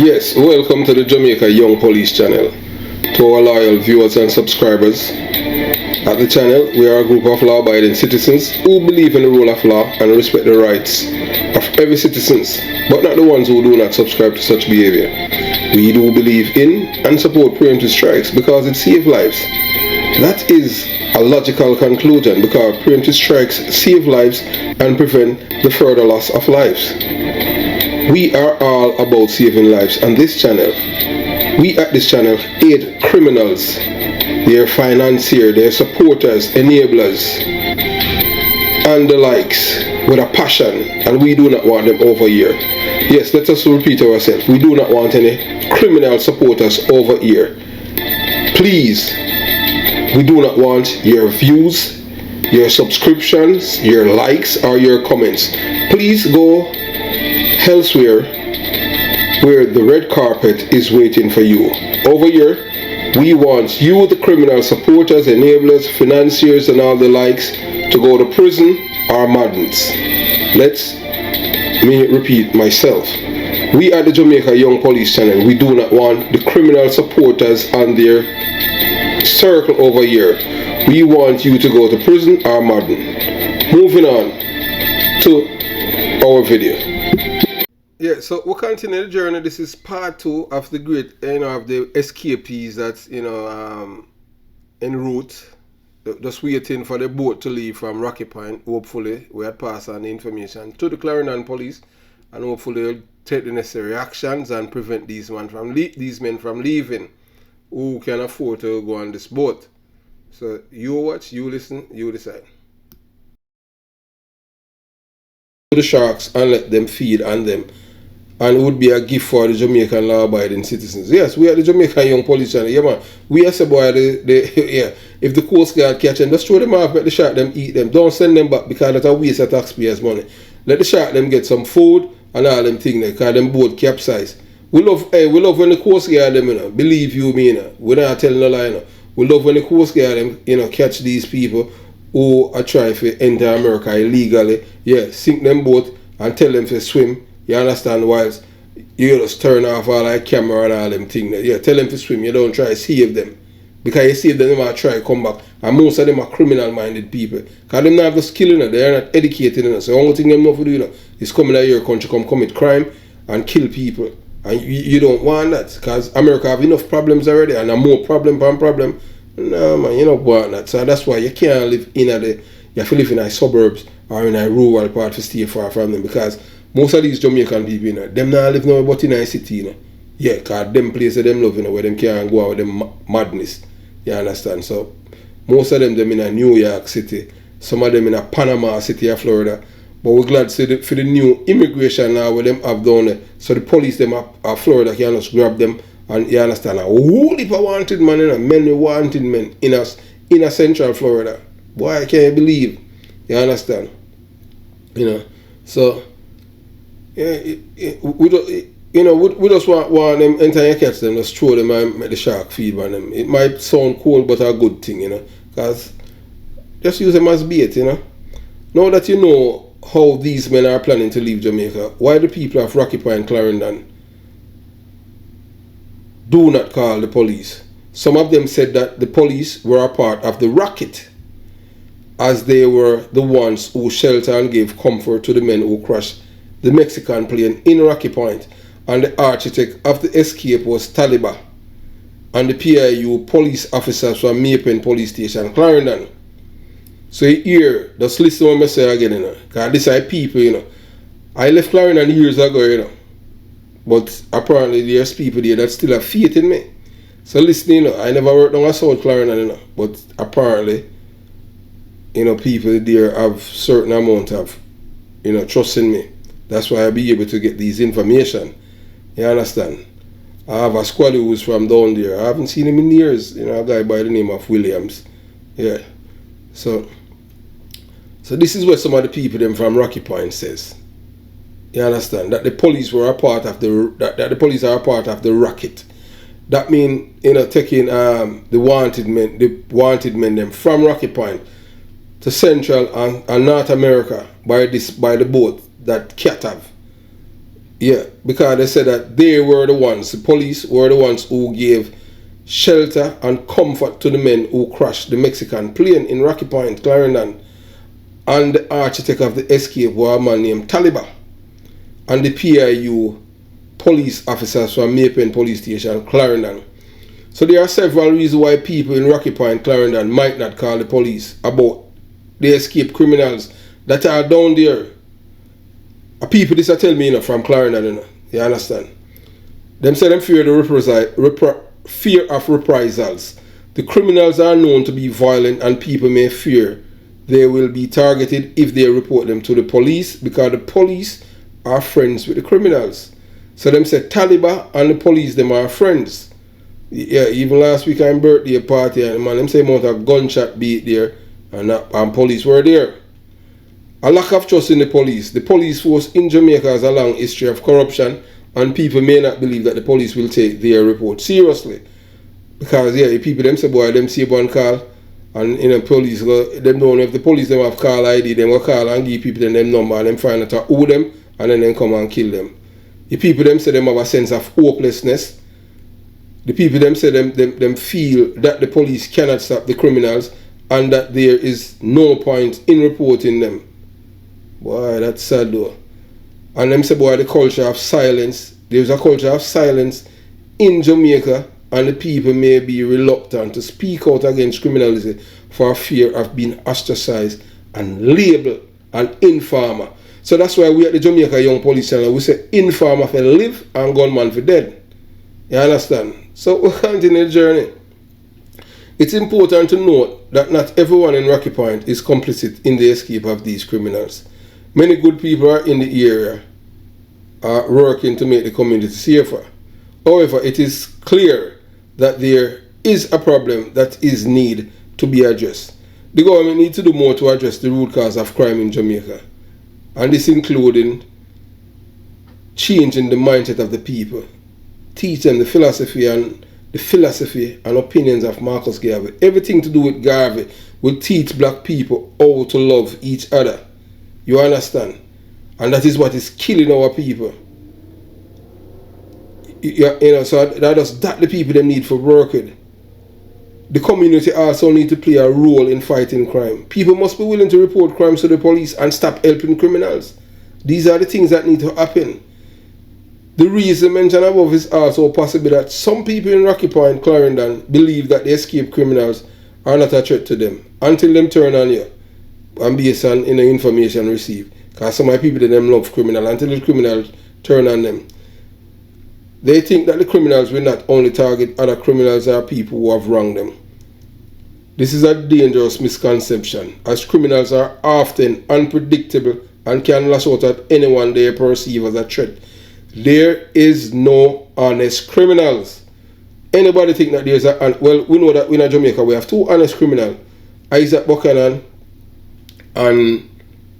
Yes, welcome to the Jamaica Young Police channel. To our loyal viewers and subscribers, at the channel we are a group of law-abiding citizens who believe in the rule of law and respect the rights of every citizen, but not the ones who do not subscribe to such behavior. We do believe in and support preemptive strikes because it saves lives. That is a logical conclusion because preemptive strikes save lives and prevent the further loss of lives. We are all about saving lives on this channel. We at this channel aid criminals, their financiers, their supporters, enablers, and the likes with a passion, and we do not want them over here. Yes, let us repeat ourselves. We do not want any criminal supporters over here. Please, we do not want your views, your subscriptions, your likes, or your comments. Please go elsewhere where the red carpet is waiting for you. Over here, we want you, the criminal supporters, enablers, financiers, and all the likes, to go to prison or madness. Let me repeat myself. We at the Jamaica Young Police channel, we do not want the criminal supporters and their circle over here. We want you to go to prison or madden. Moving on to our video. Yeah, so we'll continue the journey. This is part 2 of the great, of the escapees that's, en route, just waiting for the boat to leave from Rocky Point. Hopefully, we had passed on the information to the Clarendon police, and hopefully they'll take the necessary actions and prevent these men from leaving who can afford to go on this boat. So you watch, you listen, you decide. To the sharks and let them feed on them. And it would be a gift for the Jamaican law-abiding citizens. Yes, we are the Jamaican Young Police channel. Yeah, man. We are say boy, if the Coast Guard catch them, just throw them off, let the shark them eat them. Don't send them back because that's a waste of taxpayers' money. Let the shark them get some food and all them things because them boat capsize. We love when the Coast Guard them, believe you me, we're not telling a lie, We love when the Coast Guard them, catch these people who are trying to enter America illegally. Yeah, sink them boat and tell them to swim. You understand? Whilst you just turn off all that camera and all them things. Yeah, tell them to swim. You don't try to save them. Because you save them, they might try to come back. And most of them are criminal-minded people. Because they don't have the skill, they are not educated. So the only thing they know to do is come in your country, come commit crime and kill people. And you don't want that. Because America have enough problems already. And a more problem than problem. No, man, you don't want that. So that's why you can't live in you have to live in the suburbs or in a rural part to stay far from them. Because most of these Jamaican people, them not live nowhere but in a city, Yeah, because them places them love, where them can't go out with them madness. You understand? So, most of them in a New York City, some of them in a Panama City of Florida. But we're glad for the new immigration now where them have down there. So the police them of Florida can just grab them, and you understand? A whole heap of wanted men, many wanted men in a Central Florida. Boy, I can't believe. You understand? So yeah, we just want them entire catch them, just throw them and make the shark feed on them. It might sound cold, but a good thing, because just use them as bait, Now that you know how these men are planning to leave Jamaica, why the people of Rocky Point, Clarendon do not call the police? Some of them said that the police were a part of the racket, as they were the ones who sheltered and gave comfort to the men who crashed the Mexican plane in Rocky Point, and the architect of the escape was Taliban and the PIU police officers from Maypen Police Station, Clarendon. So here, just listen to what I say again, because these are people, I left Clarendon years ago, but apparently there's people there that still have faith in me. So listen, I never worked on a South Clarendon, but apparently, people there have certain amount of, trust in me. That's why I'll be able to get these information. You understand? I have a squad who's from down there. I haven't seen him in years. A guy by the name of Williams. Yeah. So this is what some of the people them from Rocky Point says. You understand? That the police were a part of that the police are a part of the racket. That means taking the wanted men them from Rocky Point to Central and North America by the boat that Cat have. Yeah, because they said that they were the ones, the police were the ones who gave shelter and comfort to the men who crashed the Mexican plane in Rocky Point, Clarendon. And the architect of the escape was a man named Taliba. And the PIU police officers from Maypen Police Station, Clarendon. So there are several reasons why people in Rocky Point, Clarendon might not call the police about the escaped criminals that are down there. People this tell me from Clarendon, you understand? Them say them fear fear of reprisals. The criminals are known to be violent and people may fear they will be targeted if they report them to the police because the police are friends with the criminals. So them say Taliban and the police them are friends. Yeah, even last week I'm birthday party and man them say amount of gunshot beat there and police were there. A lack of trust in the police. The police force in Jamaica has a long history of corruption and people may not believe that the police will take their report seriously. Because yeah, people them say boy them see one call and in the police them don't know if the police them have call ID, them will call and give people them number and them find out who them and then them come and kill them. The people them say them have a sense of hopelessness. The people them say them feel that the police cannot stop the criminals and that there is no point in reporting them. Boy, that's sad though. And them say boy the culture of silence. There's a culture of silence in Jamaica and the people may be reluctant to speak out against criminality for fear of being ostracized and labeled an informer. So that's why we at the Jamaica Young Police Channel we say informer for live and gunman for dead. You understand? So we continue the journey. It's important to note that not everyone in Rocky Point is complicit in the escape of these criminals. Many good people are in the area are working to make the community safer. However, it is clear that there is a problem that is need to be addressed. The government needs to do more to address the root cause of crime in Jamaica. And this including changing the mindset of the people. Teach them the philosophy and opinions of Marcus Garvey. Everything to do with Garvey will teach black people how to love each other. You understand? And that is what is killing our people. So that the people them need for working. The community also need to play a role in fighting crime. People must be willing to report crimes to the police and stop helping criminals. These are the things that need to happen. The reason mentioned above is also possible that some people in Rocky Point, Clarendon believe that the escaped criminals are not a threat to them until them turn on you and based on the information received. Because some of the people that them love criminal until the criminals turn on them. They think that the criminals will not only target other criminals or people who have wronged them. This is a dangerous misconception as criminals are often unpredictable and can lash out at anyone they perceive as a threat. There is no honest criminals. Anybody think that there's well, we know that in Jamaica we have two honest criminals, Isaac Buchanan and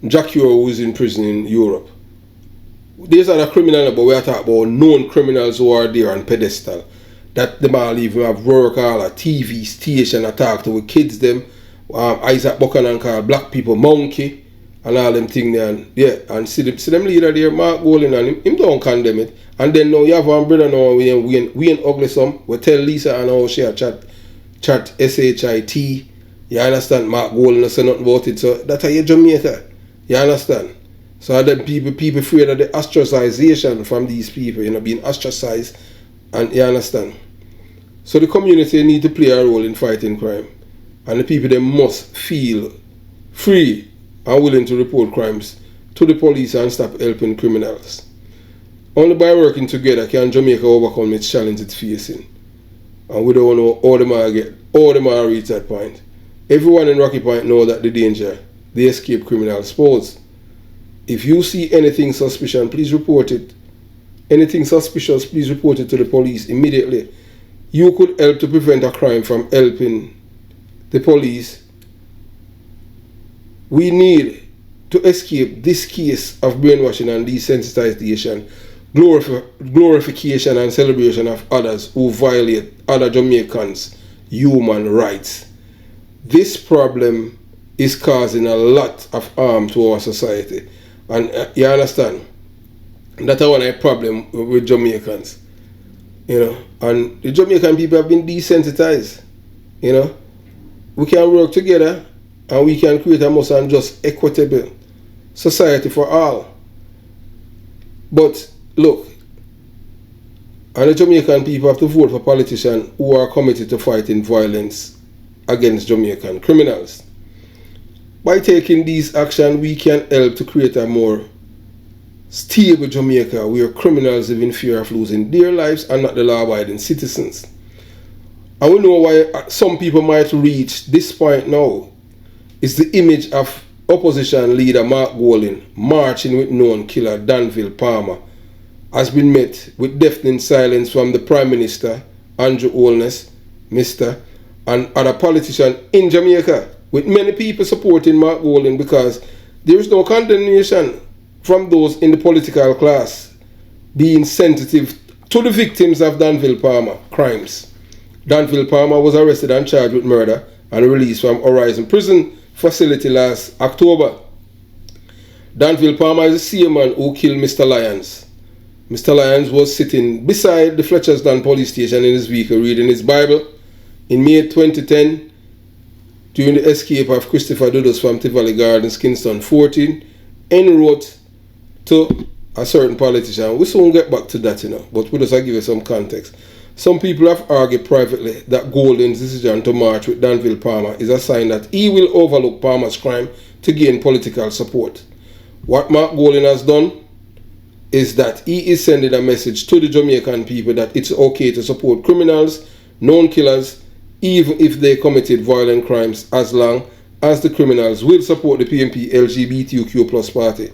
Jackie who is in prison in Europe. These are the criminals, but we are talking about known criminals who are there on pedestal. That them all even have work all a TV station and talk to with kids them. Isaac Buchanan called black people monkey. And all them thing there, and yeah, and see them leader there, Mark Golding, and him don't condemn it. And then now you have one brother now, we ugly some, we tell Lisa and how she a chat SHIT. You understand? Mark Golding say nothing about it. So that's how you Jamaica. You understand? So then people afraid of the ostracization from these people, being ostracized, and you understand? So the community need to play a role in fighting crime. And the people they must feel free are willing to report crimes to the police and stop helping criminals. Only by working together can Jamaica overcome its challenge it's facing. And we don't know how them are reach that point. Everyone in Rocky Point know that the danger the escaped criminals pose. If you see anything suspicious, please report it. Anything suspicious, please report it to the police immediately. You could help to prevent a crime from helping the police. We need to escape this case of brainwashing and desensitization, glorification and celebration of others who violate other Jamaicans' human rights. This problem is causing a lot of harm to our society. And you understand? That's one of the problem with Jamaicans. You know, and the Jamaican people have been desensitized. You know, we can work together and we can create a most and just equitable society for all. But look, and the Jamaican people have to vote for politicians who are committed to fighting violence against Jamaican criminals. By taking these actions, we can help to create a more stable Jamaica where criminals live in fear of losing their lives and not the law-abiding citizens. And we know why some people might reach this point now. It's the image of opposition leader Mark Golding marching with known killer Danville Palmer has been met with deafening silence from the Prime Minister, Andrew Holness, Mr. and other politicians in Jamaica, with many people supporting Mark Golding because there is no condemnation from those in the political class being sensitive to the victims of Danville Palmer crimes. Danville Palmer was arrested and charged with murder and released from Horizon Prison facility last October. Danville Palmer is the same man who killed Mr. Lyons. Mr. Lyons was sitting beside the Fletcherston police station in his vehicle reading his Bible. In May 2010, during the escape of Christopher Dudos from Tivoli Gardens, Kingston 14, N wrote to a certain politician. We soon get back to that, but we just give you some context. Some people have argued privately that Golding's decision to march with Danville Palmer is a sign that he will overlook Palmer's crime to gain political support. What Mark Golding has done is that he is sending a message to the Jamaican people that it's okay to support criminals, known killers, even if they committed violent crimes, as long as the criminals will support the PNP LGBTQ+ party.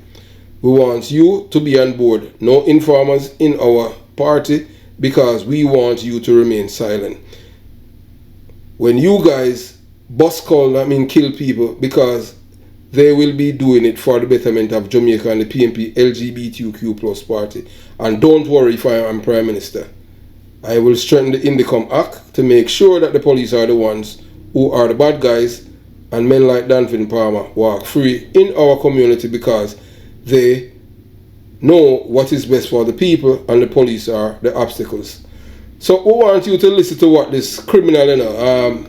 We want you to be on board, no informers in our party, because we want you to remain silent. When you guys kill people, because they will be doing it for the betterment of Jamaica and the PNP LGBTQ+ party. And don't worry if I am Prime Minister. I will strengthen the Indicom Act to make sure that the police are the ones who are the bad guys and men like Danville Palmer walk free in our community because they know what is best for the people and the police are the obstacles. So we want you to listen to what this criminal,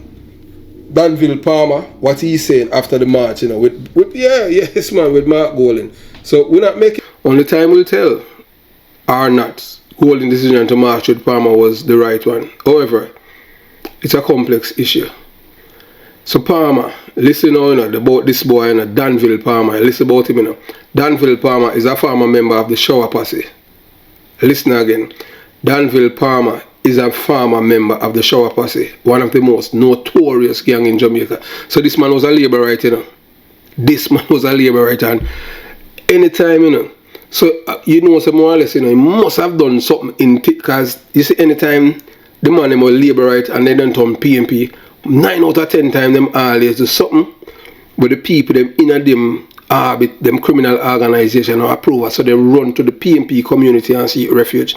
Danville Palmer, what he's saying after the march, with Mark Golding. So we're not making, only time will tell or not. Golding's decision to march with Palmer was the right one. However, it's a complex issue. So Palmer, listen now, about this boy, Danville Palmer. Listen about him, Danville Palmer is a former member of the Shower Posse. Listen again. Danville Palmer is a former member of the Shower Posse, one of the most notorious gang in Jamaica. So this man was a labourite, This man was a labourite, and anytime, so so more or less, he must have done something because you see, anytime the man was labourite and they don't turn PNP, 9 out of 10 times them always do something with the people them in them criminal organization or approval, so they run to the PNP community and seek refuge.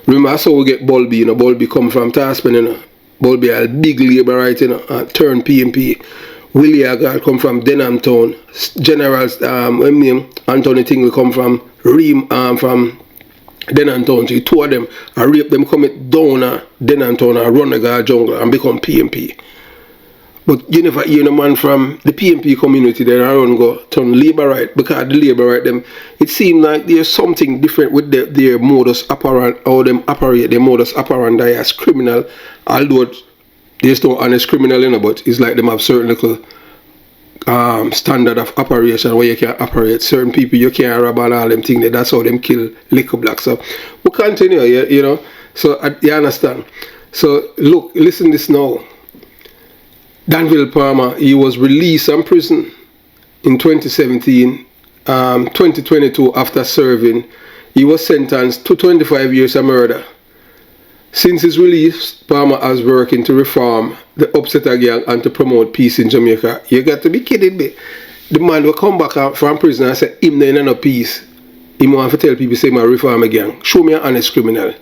Remember, that's how we get Bulby, Bulby come from Tasman, Bulby a big labourite, and turn PNP. Willie Agar come from Denham Town. Generals, Anthony Ting will come from Ream, from Denham Town. So 2 of them, I rape them, come down Denham Town and run the guard jungle and become PNP. But you never hear a man from the PNP community there around go turn labourite, because the labourite them, it seems like there's something different with their modus operandi, how them operate their modus operandi as criminal, although there's no honest criminal, but it's like them have certain little standard of operation where you can operate. Certain people you can't rob and all them things. That's how them kill liquor black. So we continue, So you understand. So look, listen this now. Danville Palmer, he was released from prison in 2017, 2022 after serving. He was sentenced to 25 years of murder. Since his release, Palmer has working to reform the Upsetter gang and to promote peace in Jamaica. You got to be kidding me. The man will come back from prison and say, him there ain't no peace. He want to tell people, say, my reform a gang. Show me an honest criminal.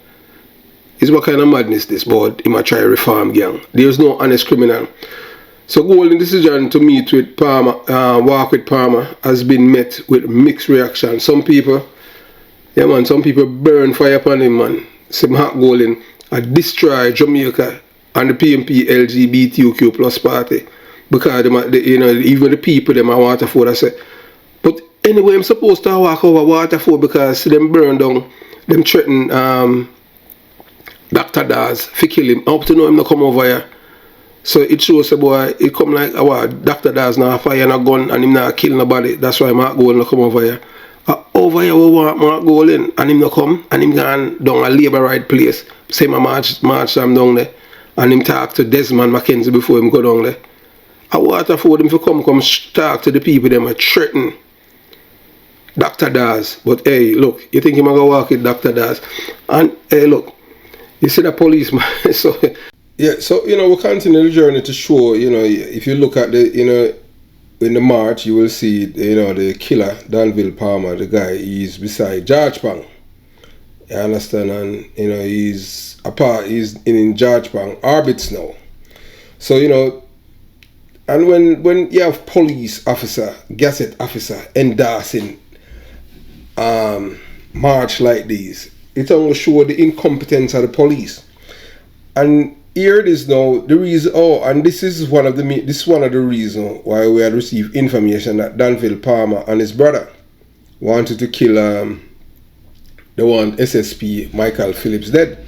It's what kind of madness this, but he might try to reform gang. There's no honest criminal. So Golding's decision to meet with Palmer, walk with Palmer, has been met with mixed reaction. Some people Yeah, man, some people burn fire upon him, man. Some hot goaling and destroy Jamaica and the PMP LGBTQ plus party. Because them, even the people them are Waterford, I say. But anyway, I'm supposed to walk over Waterford because them burn down, them threaten Dr. Daz for kill him. I hope to know him not come over here. So it shows the boy, it come like, Dr. Daz now fire and a gun and him not kill nobody. That's why Mark Gold not come over here. Over here we want Mark Gold in and him not come and him gone down a Labour right place. Same march them down there. And him talk to Desmond Mackenzie before him go down there. I Waterford him to come talk to the people them a threaten Dr. Daz. But hey, look, you think him going to walk with Dr. Daz? And hey, look, you see the policeman. So yeah, so we continue the journey to show, if you look at the, in the march, you will see, the killer, Danville Palmer, the guy, he's beside George Pang. You understand? And, he's in George Pang orbits now. So, and when you have police officer, gazette officer endorsing march like these, it only shows the incompetence of the police. And here it is now, the reason, and this is one of the reasons why we had received information that Danville Palmer and his brother wanted to kill the one SSP Michael Phillips dead.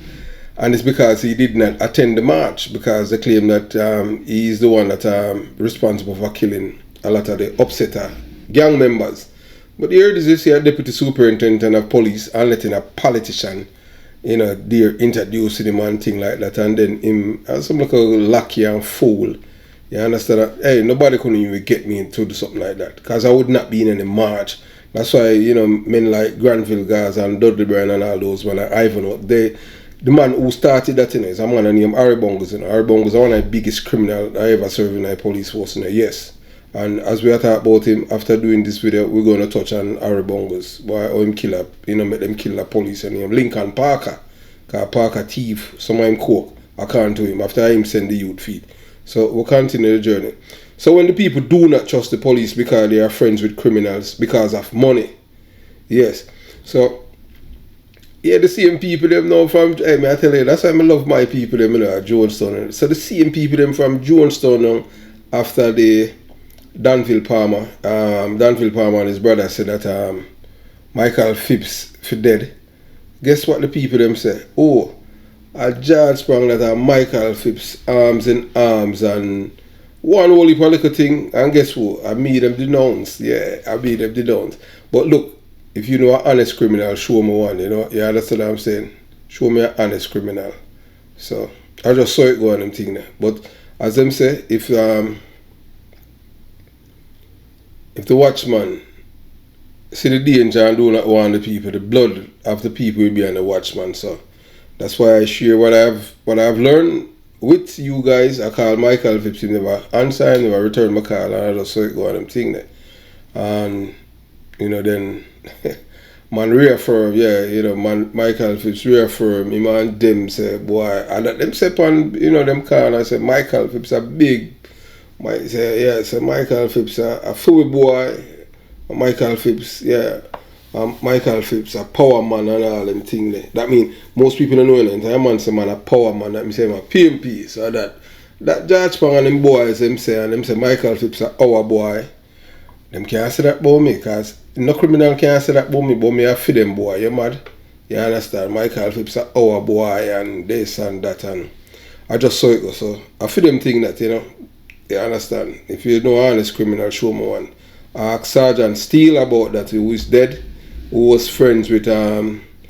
And it's because he did not attend the march, because they claim that he's the one that responsible for killing a lot of the upsetter gang members. But here it is, you see a deputy superintendent of police and letting a politician they're introducing him and thing like that, and then him as some like a lucky and fool. You understand that? Hey, nobody couldn't even get me into something like that, because I would not be in any march. That's why, men like Granville Guys and Dudley Brown and all those men like Ivan, the man who started that is a man named Harry Bongos. Harry Bongos is one of the biggest criminal I ever served in the police force. Yes. And as we are talking about him, after doing this video, we're going to touch on Harry Bongos. Why him kill up, make them kill the police and him. Lincoln Parker. Because Parker thief, some of him coke, according to him, after him send the youth feed. So we'll continue the journey. So when the people do not trust the police because they are friends with criminals because of money. Yes. So, yeah, the same people them now from, may I tell you, that's why I love my people them, at Jonestown. So the same people them from Jonestown now, after the Danville Palmer and his brother said that Michael Phipps for dead. Guess what the people them say? A George sprang that Michael Phipps arms and one holy political thing, and guess what? I made them denounce. Yeah, I made them denounce. But look, if you know an honest criminal, show me one, you understand what I'm saying? Show me an honest criminal. So I just saw it go on them thing there. But as them say, if the watchman see the danger and do not want the people, the blood of the people will be on the watchman. So that's why I share what I've learned with you guys. I call Michael Phipps, he never answer, he never return my call, and I just saw it go on them thing there. And then man reaffirm, man Michael Phipps reaffirm him and them say, boy, and that them say upon them call, and I say Michael Phipps a big Michael Phipps a full boy. Michael Phipps, Michael Phipps a power man and all them thing there. That mean most people don't know anything. A man say man a power man, that means say a PMP. So that George Pang and them boys them say Michael Phipps a our boy. Them can't say that about me, cause no criminal can't say that about me I feed them boy, you mad? You understand? Michael Phipps a our boy and this and that, and I just saw it go. So I feed them thing that, you understand? If you know honest criminal, show me one. I asked Sergeant Steele about that, who is dead, who was friends with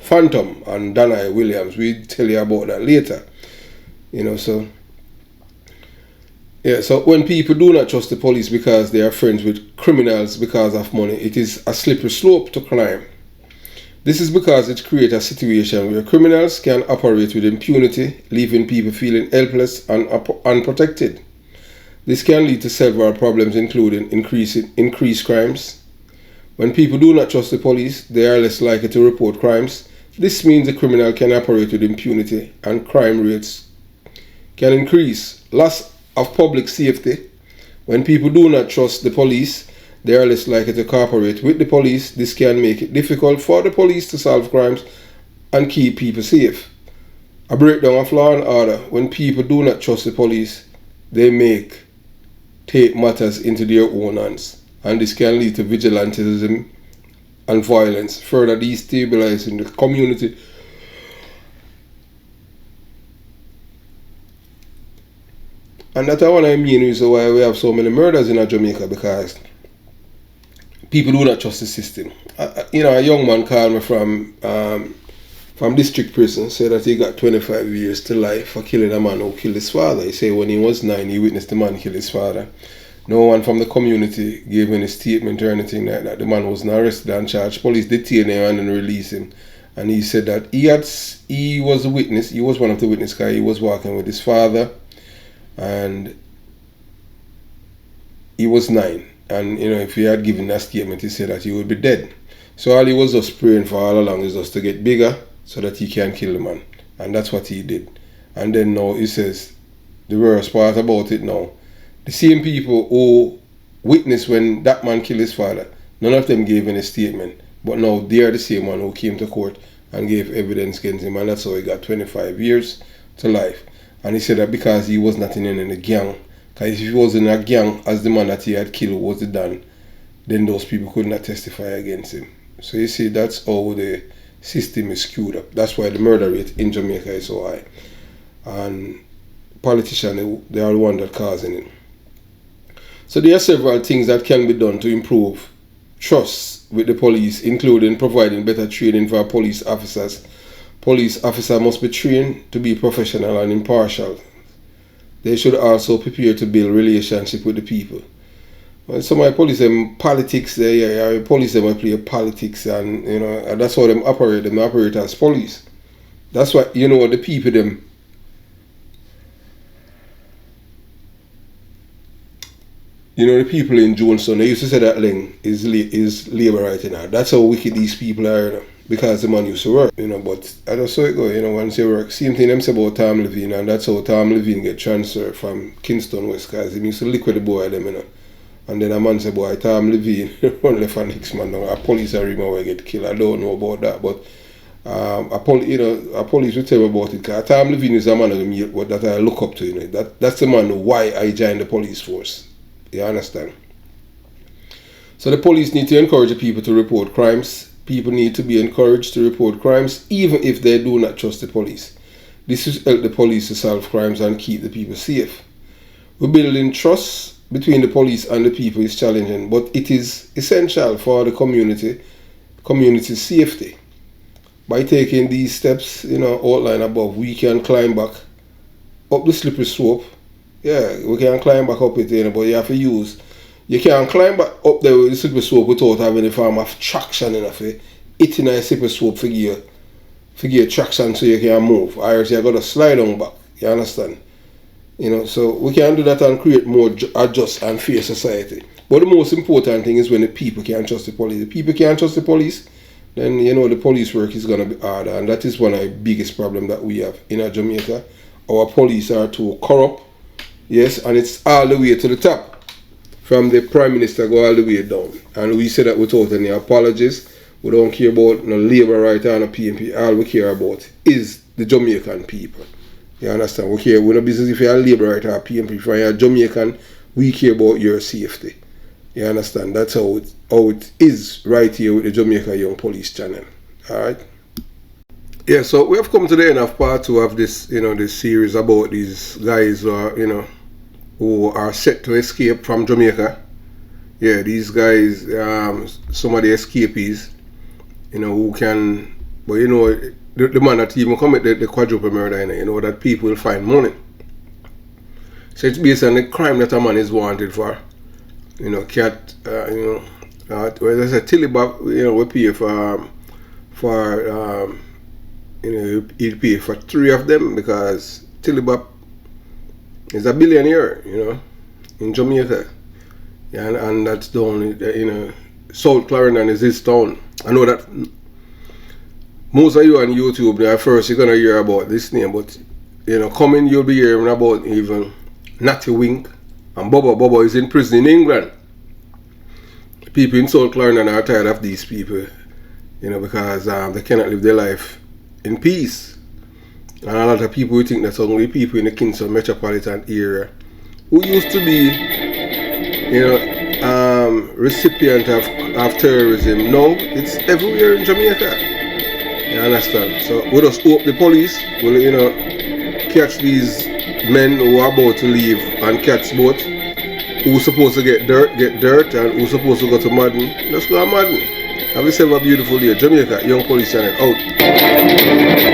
Phantom and Dana Williams. We'll tell you about that later. So yeah, so when people do not trust the police because they are friends with criminals because of money, it is a slippery slope to crime. This is because it creates a situation where criminals can operate with impunity, leaving people feeling helpless and unprotected. This can lead to several problems, including increased crimes. When people do not trust the police, they are less likely to report crimes. This means the criminal can operate with impunity and crime rates can increase. Loss of public safety. When people do not trust the police, they are less likely to cooperate with the police. This can make it difficult for the police to solve crimes and keep people safe. A breakdown of law and order. When people do not trust the police, they take matters into their own hands, and this can lead to vigilantism and violence, further destabilizing the community. And that's one of the main reasons why we have so many murders in Jamaica, because people do not trust the system. A young man called me from district prison, said that he got 25 years to life for killing a man who killed his father. He said when he was 9, he witnessed the man kill his father. No one from the community gave any statement or anything like that. The man was not arrested and charged. Police detained him and then released him. And he said that he was a witness. He was one of the witnesses because he was walking with his father, and he was 9. And if he had given that statement, he said that he would be dead. So all he was just praying for all along is just to get bigger so that he can kill the man. And that's what he did. And then now he says the worst part about it now, the same people who witnessed when that man killed his father, none of them gave any statement. But now they are the same one who came to court and gave evidence against him, and that's how he got 25 years to life. And he said that because he was not in any gang, because if he was in a gang as the man that he had killed was the Don, then those people could not testify against him. So you see, that's how the system is skewed up. That's why the murder rate in Jamaica is so high. And politicians, they are the ones that are causing it. So there are several things that can be done to improve trust with the police, including providing better training for police officers. Police officers must be trained to be professional and impartial. They should also prepare to build relationship with the people. When some of the police politics, police them play politics, and and that's how them operate. Them operate as police. That's why the people them. The people in Jonestown, they used to say that Ling is labor right now. That's how wicked these people are, because the man used to work, but I just saw it go, once you work. Same thing them say about Tom Levine, and that's how Tom Levine get transferred from Kingston West, because he used to liquid the boy them, And then a man say, boy, Tom Levine run left for next man. Now, a police are him where get killed. I don't know about that, but a police will tell me about it, because Tom Levine is a man that I look up to, That's the man why I joined the police force. You understand? So the police need to encourage the people to report crimes. People need to be encouraged to report crimes, even if they do not trust the police. This will help the police to solve crimes and keep the people safe. Rebuilding trust between the police and the people is challenging, but it is essential for the community's safety. By taking these steps, outlined above, we can climb back up the slippery slope. Yeah, we can climb back up it, but you have to you can't climb back up there with the slippery slope without having a form of traction enough. It in a slippery slope for give traction so you can move. Or else you got to slide on back. You understand? So we can do that and create more a just and fair society. But the most important thing is when the people can't trust the police. The people can't trust the police, then the police work is going to be harder. And that is one of the biggest problems that we have in Jamaica. Our police are too corrupt. Yes, and it's all the way to the top. From the Prime Minister go all the way down. And we say that without any apologies. We don't care about no labor right or no PMP. All we care about is the Jamaican people. You understand? We're not business if you're a labor right or PMP. If you're a Jamaican, we care about your safety. You understand? That's how it is right here with the Jamaica Young Police channel. Alright? Yeah, so we have come to the end of part 2 of this, this series about these guys who are set to escape from Jamaica. Yeah, these guys, some of the escapees, who can, but the man that even committed the quadruple murder, that people will find money. So it's based on the crime that a man is wanted for. Where there's a Tillibab, we pay for he'd pay for 3 of them, because Tillibab is a billionaire, in Jamaica. Yeah, and that's down, South Clarendon is his town. I know that most of you on YouTube, at first you're going to hear about this name, but, coming you'll be hearing about even Natty Wink, and Bobo is in prison in England. people in South Clarendon are tired of these people, you know, because they cannot live their life in peace. And a lot of people think that's only people in the Kingston metropolitan area who used to be, you know, recipient of terrorism. Now it's everywhere in Jamaica. You understand? So we just hope the police will, you know, catch these men who are about to leave and catch both. Who's supposed to get dirt, and who's supposed to go to Madden. Let's go to Madden. Have yourself a beautiful day. Jamaica Young Police Channel out.